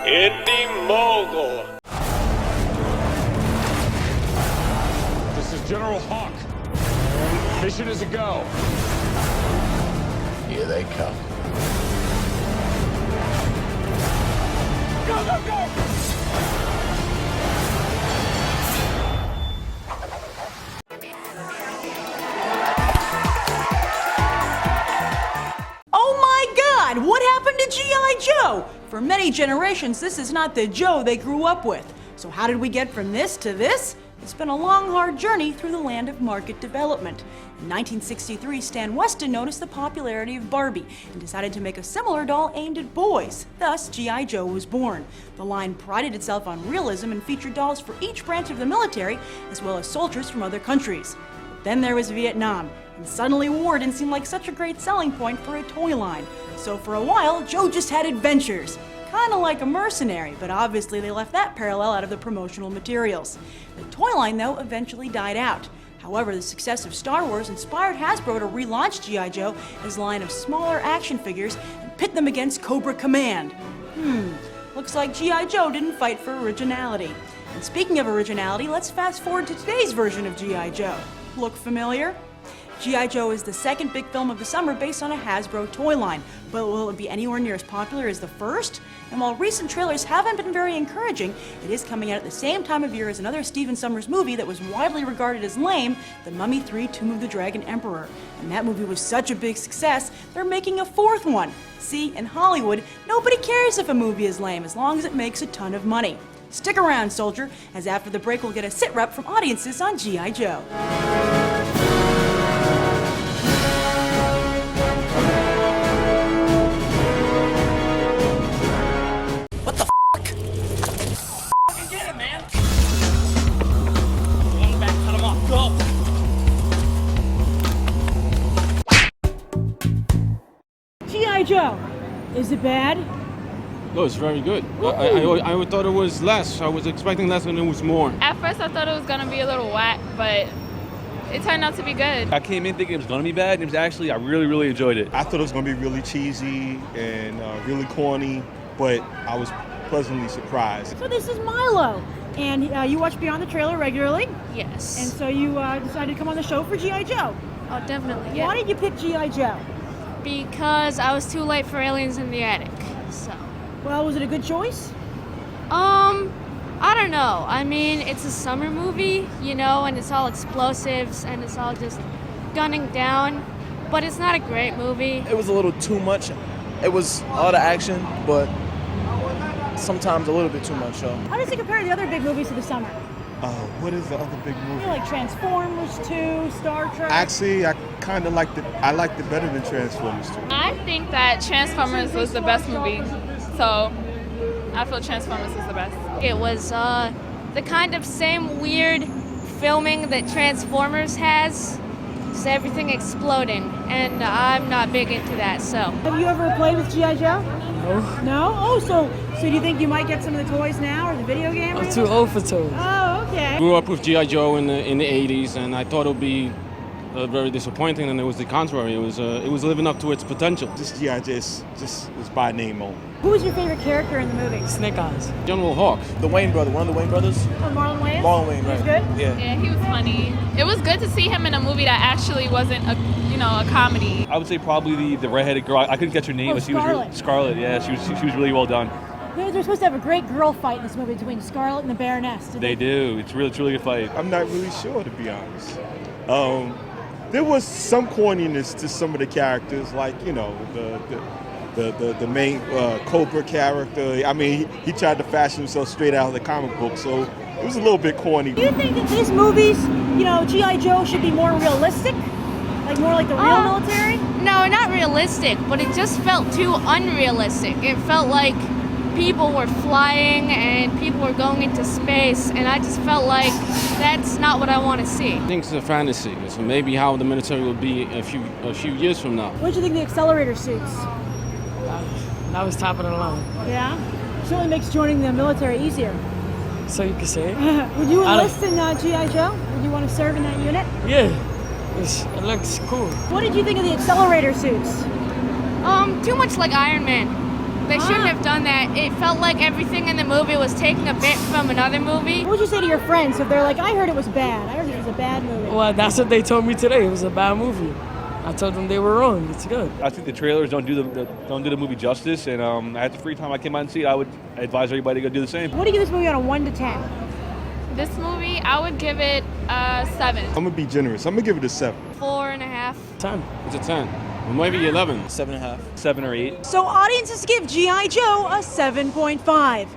Indie Mogul. This is General Hawk. Mission is a go. Here they come. Go, go, go! Oh my God! What happened to G.I. Joe? For many generations, this is not the Joe they grew up with. So how did we get from this to this? It's been a long, hard journey through the land of market development. In 1963, Stan Weston noticed the popularity of Barbie and decided to make a similar doll aimed at boys. Thus, G.I. Joe was born. The line prided itself on realism and featured dolls for each branch of the military, as well as soldiers from other countries. But then there was Vietnam, and suddenly war didn't seem like such a great selling point for a toy line. So for a while, Joe just had adventures. Kinda like a mercenary, but obviously they left that parallel out of the promotional materials. The toy line, though, eventually died out. However, the success of Star Wars inspired Hasbro to relaunch G.I. Joe as a line of smaller action figures and pit them against Cobra Command. Looks like G.I. Joe didn't fight for originality. And speaking of originality, let's fast forward to today's version of G.I. Joe. Look familiar? G.I. Joe is the second big film of the summer based on a Hasbro toy line, but will it be anywhere near as popular as the first? And while recent trailers haven't been very encouraging, it is coming out at the same time of year as another Stephen Sommers movie that was widely regarded as lame, The Mummy 3: Tomb of the Dragon Emperor. And that movie was such a big success, they're making a fourth one. See, in Hollywood, nobody cares if a movie is lame as long as it makes a ton of money. Stick around, soldier, as after the break we'll get a sit rep from audiences on G.I. Joe. G.I. Joe, is it bad? No, it's very good. I thought it was less. I was expecting less and it was more. At first I thought it was going to be a little whack, but it turned out to be good. I came in thinking it was going to be bad, and it was actually, I really enjoyed it. I thought it was going to be really cheesy and really corny, but I was pleasantly surprised. So this is Milo, and you watch Beyond the Trailer regularly? Yes. And so you decided to come on the show for G.I. Joe. Oh, definitely, yeah. Why did you pick G.I. Joe? Because I was too late for Aliens in the Attic, so. Well, was it a good choice? I don't know. I mean, it's a summer movie, you know, and it's all explosives and it's all just gunning down, but it's not a great movie. It was a little too much. It was a lot of action, but sometimes a little bit too much, so. How does it compare to the other big movies of the summer? What is the other big movie? You like Transformers 2, Star Trek? Actually, I kind of liked it. I liked it better than Transformers 2. I think that Transformers was the best movie, so I feel Transformers is the best. It was the kind of same weird filming that Transformers has, just everything exploding, and I'm not big into that, so. Have you ever played with G.I. Joe? No. No? Oh, so do you think you might get some of the toys now, or the video game? I'm too old for toys. Oh, okay. Grew up with G.I. Joe in the 80s, and I thought it would be very disappointing, and it was the contrary. It was living up to its potential. This G.I. just is by name only. Who was your favorite character in the movie? Snake Eyes. General Hawk. The Wayne brother, one of the Wayne brothers. Oh, Marlon Wayans? Marlon Wayans, He was right. good? Yeah, he was funny. It was good to see him in a movie that actually wasn't a comedy. I would say probably the redheaded girl. I couldn't catch her name, Oh, but she was Scarlett. Scarlett. Yeah, she was really well done. They're supposed to have a great girl fight in this movie between Scarlett and the Baroness. They do. It's truly a fight. I'm not really sure, to be honest. There was some corniness to some of the characters, like the main Cobra character. I mean, he tried to fashion himself straight out of the comic book, so it was a little bit corny. Do you think that these movies, G.I. Joe should be more realistic? Like more like the real military? No, not realistic, but it just felt too unrealistic. It felt like people were flying and people were going into space, and I just felt like that's not what I want to see. I think it's a fantasy. So maybe how the military will be a few years from now. What did you think of the accelerator suits? that was top of the line. Yeah? Certainly makes joining the military easier. So you can say. Would you enlist in G.I. Joe? Would you want to serve in that unit? Yeah, it looks cool. What did you think of the accelerator suits? Too much like Iron Man. They shouldn't have done that. It felt like everything in the movie was taking a bit from another movie. What would you say to your friends if they're like, I heard it was bad. I heard it was a bad movie. Well, that's what they told me today. It was a bad movie. I told them they were wrong. It's good. I think the trailers don't do the movie justice, and at the free time I came out and see it, I would advise everybody to go do the same. What do you give this movie on a 1 to 10? This movie, I would give it a 7. I'm gonna be generous. I'm gonna give it a 7. 4.5. 10. It's a 10. Or maybe 11. 7.5. 7 or 8. So audiences give G.I. Joe a 7.5.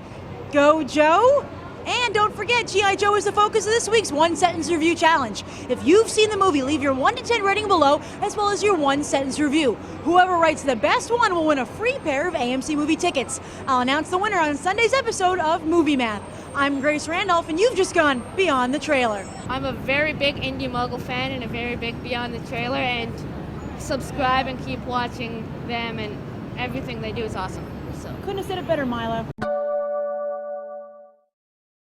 Go Joe! And don't forget, G.I. Joe is the focus of this week's one-sentence review challenge. If you've seen the movie, leave your 1 to 10 rating below, as well as your one-sentence review. Whoever writes the best one will win a free pair of AMC movie tickets. I'll announce the winner on Sunday's episode of Movie Math. I'm Grace Randolph, and you've just gone Beyond the Trailer. I'm a very big Indie Mogul fan and a very big Beyond the Trailer, and subscribe and keep watching them, and everything they do is awesome. So Couldn't have said it better, Milo.